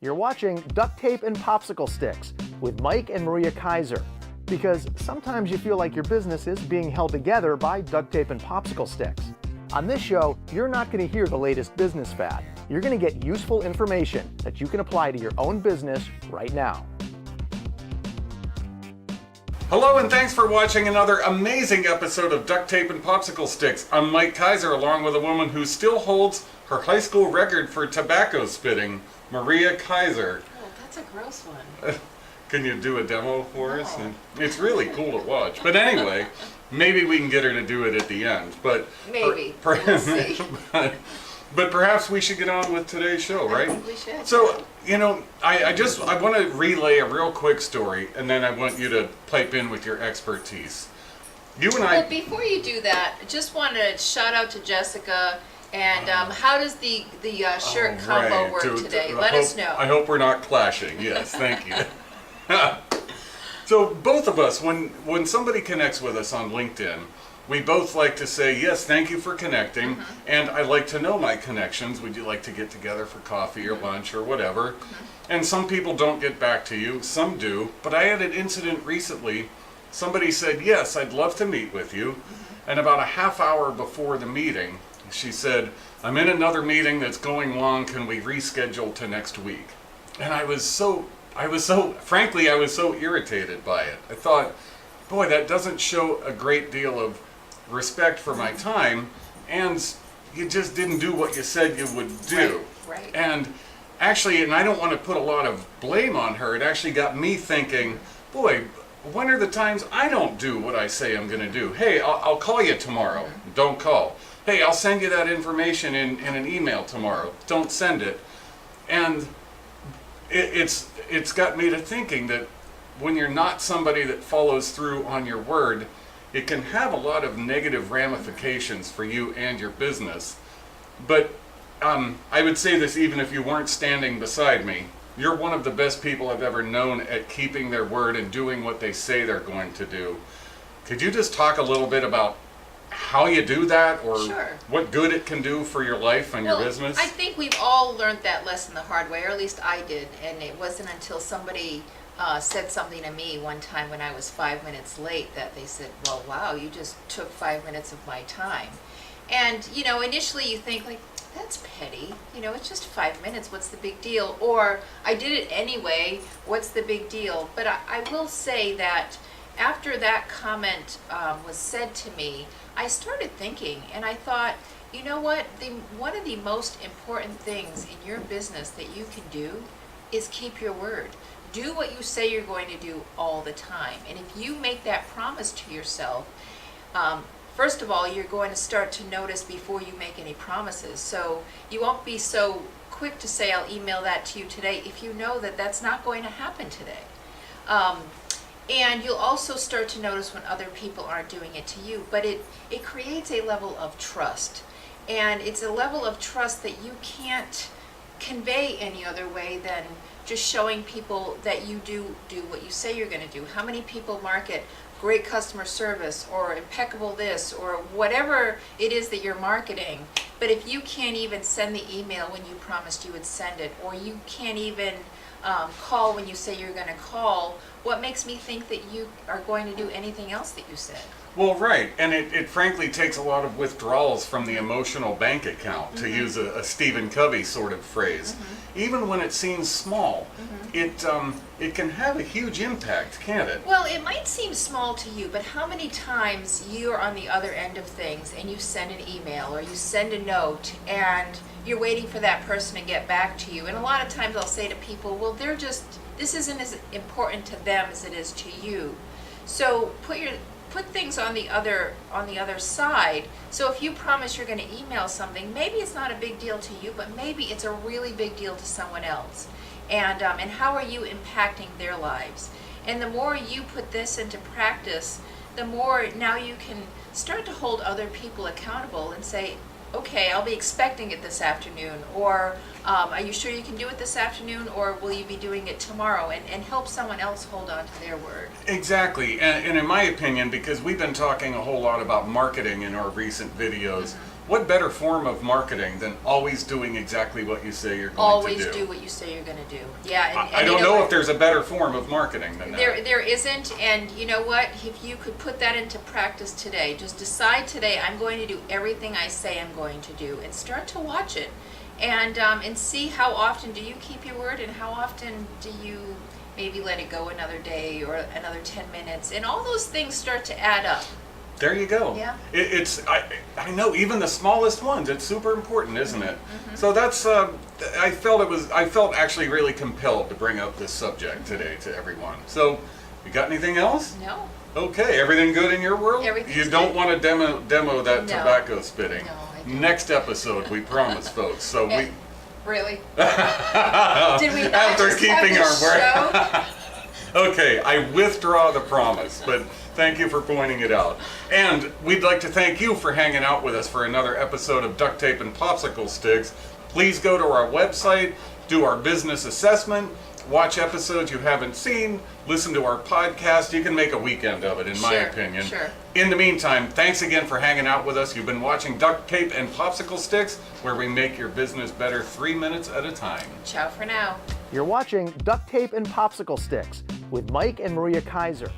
You're watching Duct Tape and Popsicle Sticks with Mike and Maria Keiser. Because sometimes you feel like your business is being held together by duct tape and popsicle sticks. On this show, you're not going to hear the latest business fad. You're going to get useful information that you can apply to your own business right now. Hello and thanks for watching another amazing episode of Duct Tape and Popsicle Sticks. I'm Mike Keiser, along with a woman who still holds her high school record for tobacco spitting, Maria Keiser. Oh, that's a gross one. Can you do a demo for us? And it's really cool to watch. But anyway, maybe we can get her to do it at the end. But maybe. We'll see. But perhaps we should get on with today's show, right? I think we should. So, you know, I want to relay a real quick story, and then I want you to pipe in with your expertise. You and I... Well, before you do that, I just want to shout out to Jessica. And how does the shirt combo work today? Let us know. I hope we're not clashing. Yes, thank you. So both of us, when somebody connects with us on LinkedIn, we both like to say, yes, thank you for connecting, and I like to know my connections. Would you like to get together for coffee or lunch or whatever? And some people don't get back to you, some do, but I had an incident recently. Somebody said, yes, I'd love to meet with you, and about a half hour before the meeting, she said, I'm in another meeting that's going long, can we reschedule to next week? And I was so irritated by it. I thought, boy, that doesn't show a great deal of respect for my time, and you just didn't do what you said you would do. Right. And actually, and I don't want to put a lot of blame on her, it actually got me thinking, boy, when are the times I don't do what I say I'm going to do? Hey, I'll call you tomorrow. Don't call. Hey, I'll send you that information in an email tomorrow. Don't send it. And it's got me to thinking that when you're not somebody that follows through on your word, it can have a lot of negative ramifications for you and your business. But I would say this even if you weren't standing beside me. You're one of the best people I've ever known at keeping their word and doing what they say they're going to do. Could you just talk a little bit about how you do that, or Sure. what good it can do for your life and your business? I think we've all learned that lesson the hard way, or at least I did. And it wasn't until somebody said something to me one time when I was 5 minutes late that they said, well, wow, you just took 5 minutes of my time. And, you know, initially you think, like, that's petty. You know, it's just 5 minutes. What's the big deal? Or I did it anyway. What's the big deal? But I will say that after that comment was said to me, I started thinking, and I thought, you know what? One of the most important things in your business that you can do is keep your word. Do what you say you're going to do all the time. And if you make that promise to yourself, first of all, you're going to start to notice before you make any promises. So you won't be so quick to say, I'll email that to you today, if you know that that's not going to happen today. And you'll also start to notice when other people aren't doing it to you. But it creates a level of trust. And it's a level of trust that you can't convey any other way than just showing people that you do what you say you're going to do. How many people market great customer service or impeccable this or whatever it is that you're marketing, but if you can't even send the email when you promised you would send it, or you can't even call when you say you're going to call, what makes me think that you are going to do anything else that you said? Well, right, and it frankly takes a lot of withdrawals from the emotional bank account, to use a Stephen Covey sort of phrase. Even when it seems small, it can have a huge impact, can't it? Well, it might seem small to you, but how many times you're on the other end of things and you send an email or you send a note and you're waiting for that person to get back to you. And a lot of times I'll say to people, well, this isn't as important to them as it is to you. So put things on the other side. So if you promise you're going to email something, maybe it's not a big deal to you, but maybe it's a really big deal to someone else. And how are you impacting their lives? And the more you put this into practice, the more now you can start to hold other people accountable and say, okay, I'll be expecting it this afternoon, or are you sure you can do it this afternoon, or will you be doing it tomorrow, and help someone else hold on to their word. Exactly, and in my opinion, because we've been talking a whole lot about marketing in our recent videos, what better form of marketing than always doing exactly what you say you're going Always to do? do what you say you're going to do. Yeah. And I don't you know what? if there's a better form of marketing than that. There isn't, and you know what? If you could put that into practice today, just decide today, I'm going to do everything I say I'm going to do, and start to watch it, and see how often do you keep your word, and how often do you maybe let it go another day or another 10 minutes, and all those things start to add up. There you go. Yeah. I know, even the smallest ones, it's super important, isn't it? Mm-hmm. So that's I felt actually really compelled to bring up this subject today to everyone. So, you got anything else? No. Okay, everything good in your world? Everything's You don't good. want to demo that No. tobacco spitting. No, I don't. Next episode, we promise, folks. So we Really? Did we not after just keeping have our this word. show? Okay, I withdraw the promise, but thank you for pointing it out. And we'd like to thank you for hanging out with us for another episode of Duct Tape and Popsicle Sticks. Please go to our website, do our business assessment, watch episodes you haven't seen, listen to our podcast. You can make a weekend of it, in my Sure, opinion. sure. In the meantime, thanks again for hanging out with us. You've been watching Duct Tape and Popsicle Sticks, where we make your business better 3 minutes at a time. Ciao for now. You're watching Duct Tape and Popsicle Sticks with Mike and Maria Keiser.